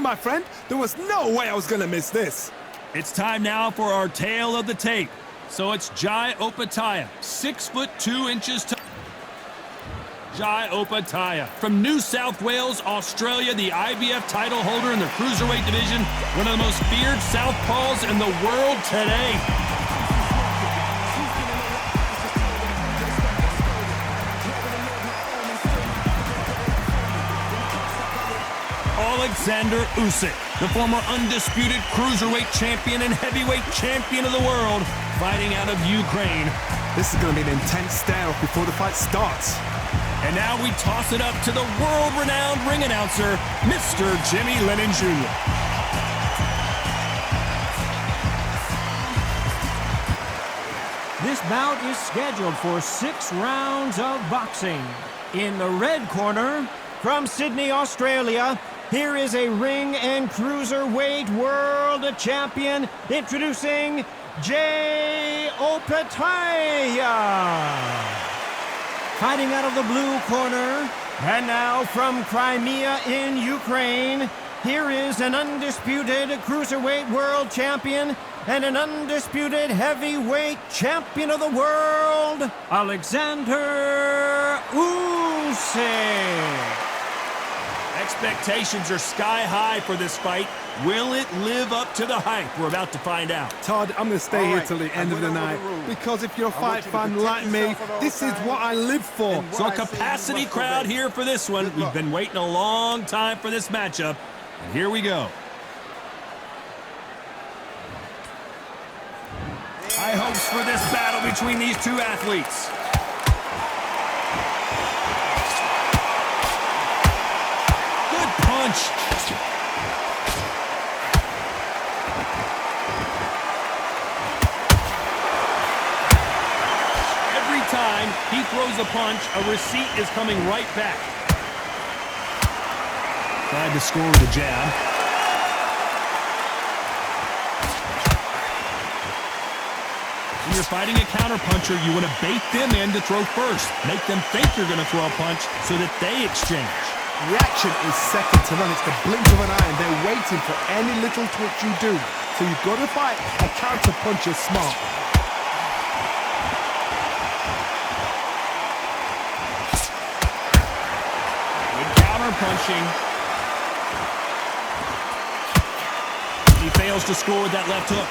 my friend. There was no way I was going to miss this. It's time now for our tale of the tape. So it's Jai Opetaia, 6'2" tall. Jai Opetaia from New South Wales, Australia, the IBF title holder in the cruiserweight division, one of the most feared southpaws in the world today. Oleksandr Usyk, the former undisputed cruiserweight champion and heavyweight champion of the world, fighting out of Ukraine. This is going to be an intense stare-off before the fight starts. And now we toss it up to the world-renowned ring announcer, Mr. Jimmy Lennon Jr. This bout is scheduled for 6 rounds of boxing. In the red corner, from Sydney, Australia, here is a ring and cruiserweight world champion, introducing Jai Opetaia. Fighting out of the blue corner, and now from Crimea in Ukraine, here is an undisputed cruiserweight world champion and an undisputed heavyweight champion of the world, Oleksandr Usyk. Expectations are sky high for this fight. Will it live up to the hype? We're about to find out. Todd, I'm going to stay here till the end of the night, because if you're a fight fan like me, this is what I live for. So a capacity crowd here for this one. We've been waiting a long time for this matchup, and here we go. High hopes for this battle between these two athletes. Good punch. Time he throws a punch, a receipt is coming right back. Tried to score with a jab. When you're fighting a counterpuncher, you want to bait them in to throw first. Make them think you're going to throw a punch so that they exchange. Reaction is second to none. It's the blink of an eye, and they're waiting for any little twitch you do. So you've got to fight a counterpuncher smart. Punching. He fails to score with that left hook.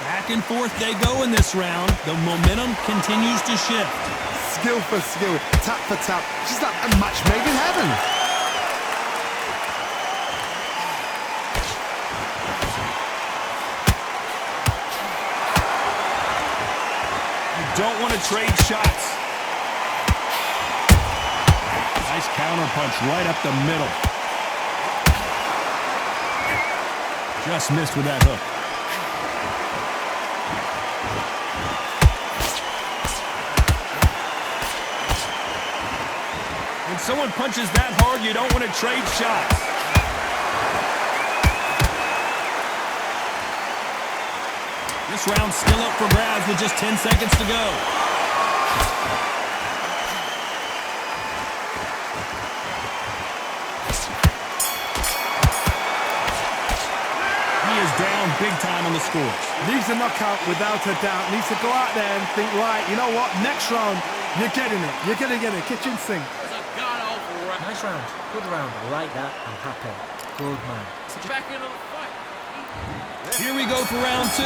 Back and forth they go in this round. The momentum continues to shift. Skill for skill, tap for tap. Just like a match made in heaven. Don't want to trade shots. Nice counter punch right up the middle. Just missed with that hook. When someone punches that hard, you don't want to trade shots. This round's still up for grabs with just 10 seconds to go. He is down big time on the scores. Needs a knockout without a doubt. Needs to go out there and think, right, you know what? Next round, you're getting it. You're going to get it. Kitchen sink. Nice round. Good round. I like that. I'm happy. Good man. Back into the fight. Here we go for round 2.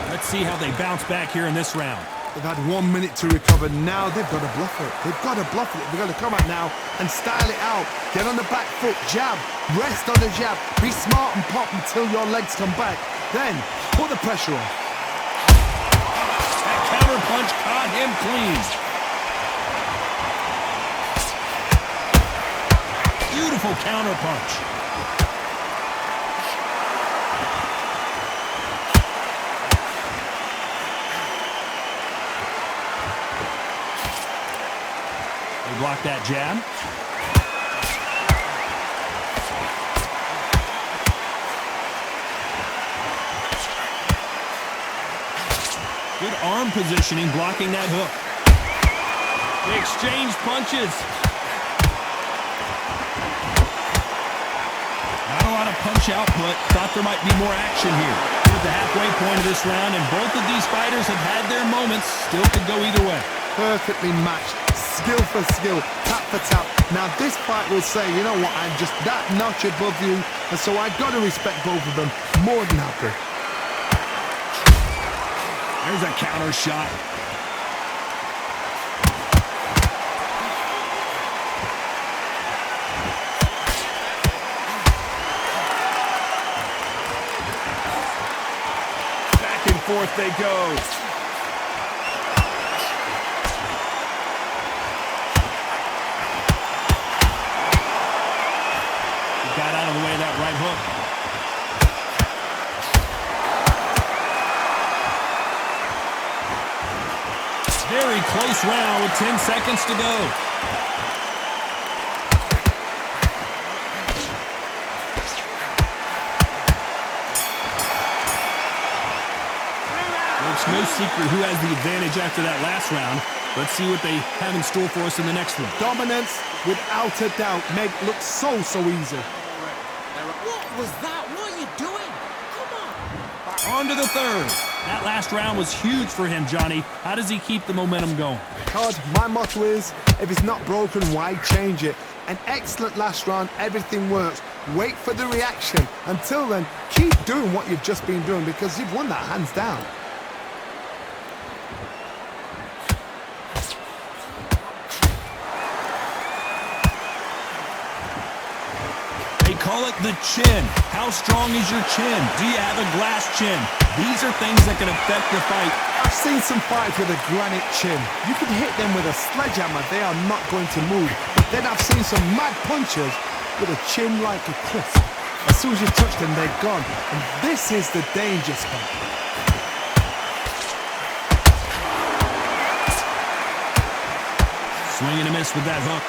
Let's see how they bounce back here in this round. They've had 1 minute to recover. Now they've got to bluff it. They've got to bluff it. They've got to come out now and style it out. Get on the back foot, jab, rest on the jab. Be smart and pop until your legs come back. Then put the pressure on. That counter punch caught him clean. Beautiful counter punch. Block that jab. Good arm positioning, blocking that hook. They exchange punches. Not a lot of punch output. Thought there might be more action here. We're at the halfway point of this round, and both of these fighters have had their moments. Still could go either way. Perfectly matched, skill for skill, tap for tap. Now this fight will say, you know what, I'm just that notch above you, and so I've got to respect both of them. More than happy. There's a counter shot. Back and forth they go. Got out of the way of that right hook. Very close round with 10 seconds to go. It's no secret who has the advantage after that last round. Let's see what they have in store for us in the next one. Dominance, without a doubt, make look so easy. What was that? What are you doing? Come on. On to the third. That last round was huge for him, Johnny. How does he keep the momentum going? Todd, my motto is, if it's not broken, why change it? An excellent last round, everything works. Wait for the reaction. Until then, keep doing what you've just been doing because you've won that hands down. Call it the chin. How strong is your chin? Do you have a glass chin? These are things that can affect the fight. I've seen some fights with a granite chin. You can hit them with a sledgehammer, they are not going to move. But then I've seen some mad punchers with a chin like a cliff. As soon as you touch them, they're gone. And this is the danger spot. Swing and a miss with that hook.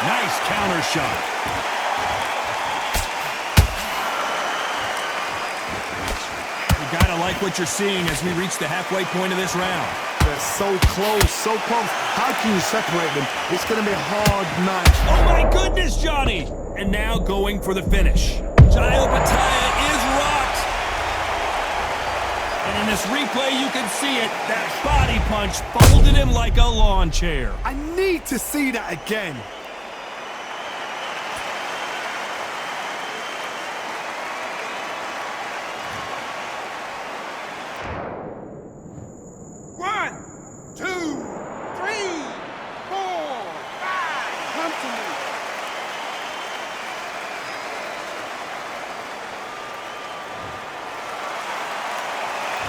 Nice counter shot. You gotta like what you're seeing as we reach the halfway point of this round. They're so close, so close. How can you separate them? It's gonna be a hard match. Oh my goodness, Johnny! And now going for the finish. Jai Opetaia is rocked. And in this replay, you can see it. That body punch folded him like a lawn chair. I need to see that again.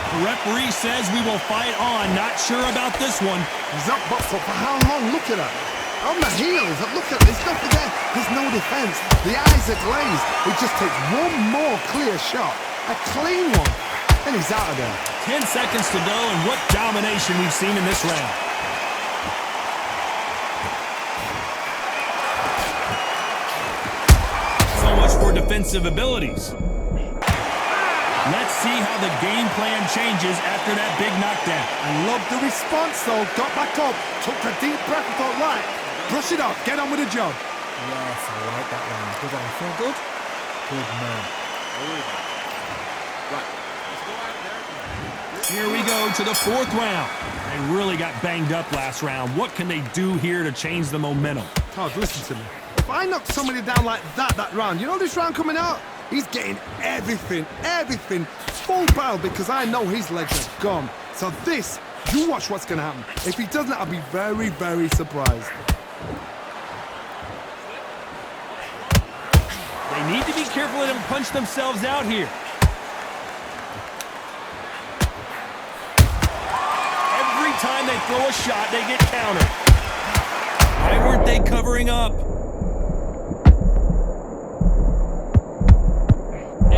The referee says we will fight on. Not sure about this one. He's up, but for how long? Look at that. On the heels. Look at there's nothing there. There's no defense. The eyes are glazed. It just takes one more clear shot. A clean one. And he's out of there. 10 seconds to go, and what domination we've seen in this round. So much for defensive abilities. Let's see how the game plan changes after that big knockdown. I love the response, though. Got back up, took a deep breath and thought, right, brush it off, get on with the job. Yes, I like that one. Did I feel good? Good man. Right. Let's go out there. Here we go to the fourth round. They really got banged up last round. What can they do here to change the momentum? Todd, listen to me. If I knock somebody down like that round, you know this round coming out? He's getting everything, full barrel because I know his legs are gone. So this, you watch what's going to happen. If he doesn't, I'll be very, very surprised. They need to be careful and punch themselves out here. Every time they throw a shot, they get countered. Why weren't they covering up?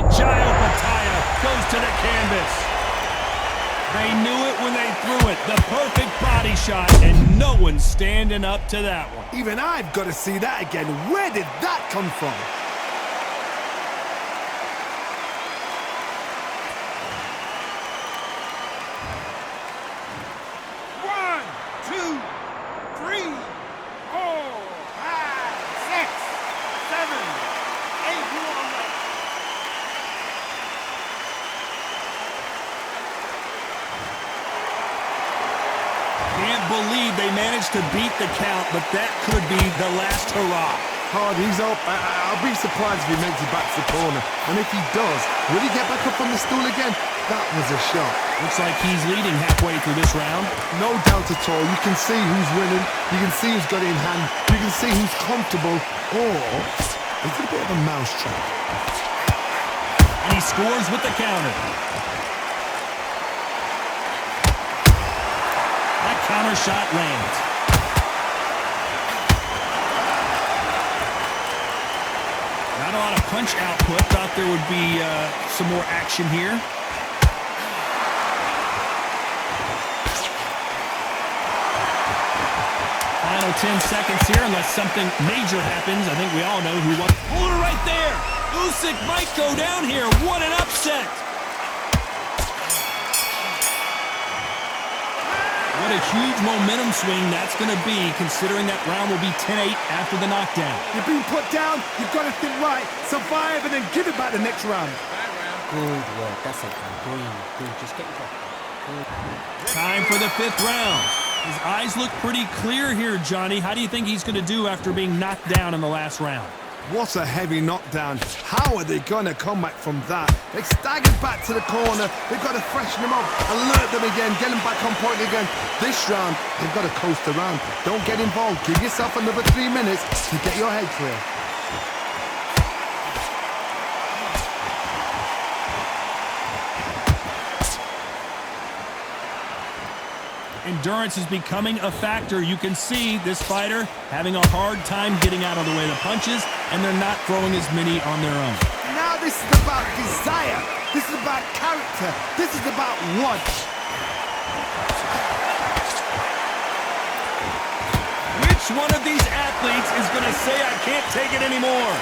Jai Opetaia goes to the canvas. They knew it when they threw it. The perfect body shot, and no one's standing up to that one. Even I've got to see that again. Where did that come from? Can't believe they managed to beat the count, but that could be the last hurrah. Hard, he's up. I'll be surprised if he makes it back to the corner. And if he does, will he get back up on the stool again? That was a shot. Looks like he's leading halfway through this round. No doubt at all. You can see who's winning. You can see who's got it in hand. You can see who's comfortable. Or is it a bit of a mousetrap? And he scores with the counter. That counter shot lands. Not a lot of punch output. Thought there would be some more action here. Final 10 seconds here, unless something major happens. I think we all know who won. Hold it right there. Usyk might go down here. What an upset. What a huge momentum swing that's going to be, considering that round will be 10-8 after the knockdown. You've been put down. You've got to think right. Survive and then give it back the next round. Good work. That's it. Good. Just get it back. Time for the 5th round. His eyes look pretty clear here, Johnny. How do you think he's going to do after being knocked down in the last round? What a heavy knockdown. How are they going to come back from that? They staggered back to the corner. They've got to freshen them up, alert them again, get them back on point again. This round, they've got to coast around. Don't get involved. Give yourself another 3 minutes to get your head clear. Endurance is becoming a factor. You can see this fighter having a hard time getting out of the way of the punches, and they're not throwing as many on their own. Now this is about desire. This is about character. This is about want. Which one of these athletes is going to say, I can't take it anymore?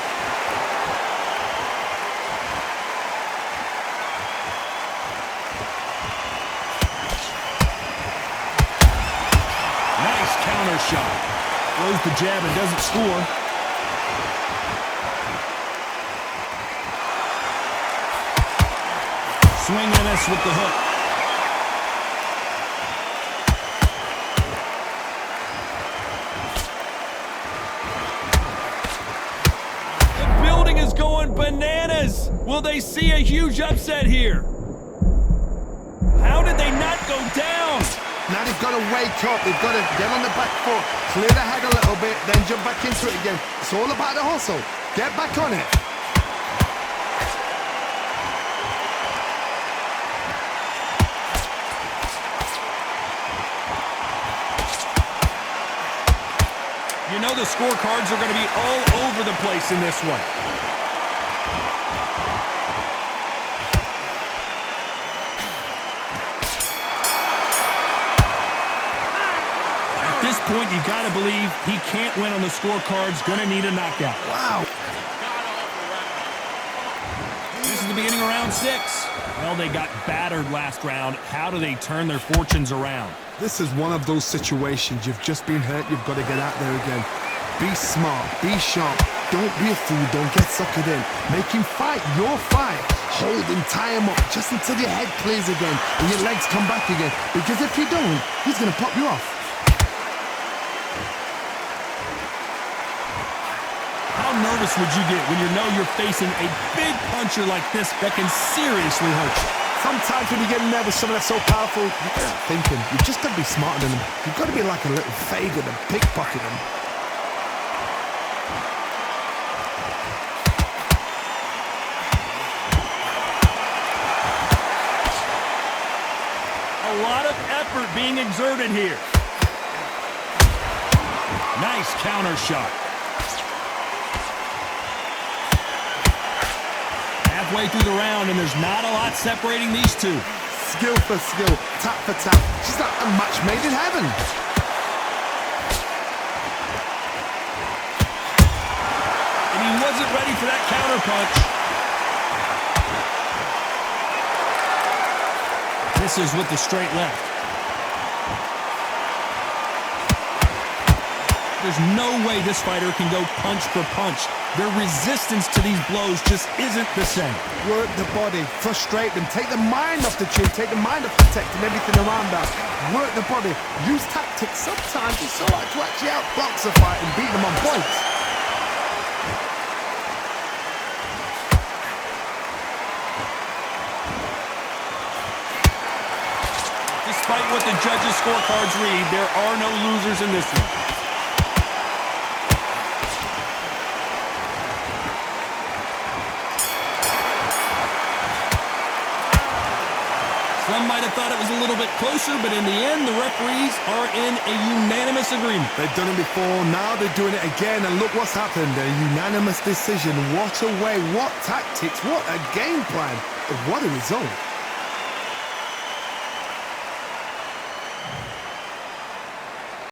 Shot. Throws the jab and doesn't score. Swing and a miss with the hook. The building is going bananas. Will they see a huge upset here? How did they not go down? Now they've got to wake up. They've got to get on the back foot, clear the head a little bit, then jump back into it again. It's all about the hustle. Get back on it. You know the scorecards are going to be all over the place in this one. At this point, you got to believe he can't win on the scorecards. Going to need a knockout. Wow. This is the beginning of round 6. Well, they got battered last round. How do they turn their fortunes around? This is one of those situations. You've just been hurt. You've got to get out there again. Be smart. Be sharp. Don't be a fool. Don't get suckered in. Make him fight your fight. Hold him, tie him up just until your head clears again and your legs come back again. Because if you don't, he's going to pop you off. How nervous would you get when you know you're facing a big puncher like this that can seriously hurt you? Sometimes when you get nervous, someone that's so powerful, you can't think him. You've just got to be smarter than him. You've got to be like a little faggot and pickpocket him. A lot of effort being exerted here. Nice counter shot. Halfway through the round, and there's not a lot separating these two. Skill for skill, tap for tap. She's like a match made in heaven. And he wasn't ready for that counter punch. Misses with the straight left. There's no way this fighter can go punch for punch. Their resistance to these blows just isn't the same. Work the body, frustrate them, take the mind off the chin, take the mind off protecting everything around that. Work the body, use tactics. Sometimes it's so hard to actually outbox a fight and beat them on points. Despite what the judges' scorecards read, there are no losers in this one. Some might have thought it was a little bit closer, but in the end, the referees are in a unanimous agreement. They've done it before, now they're doing it again, and look what's happened. A unanimous decision. What a way, what tactics, what a game plan. What a result.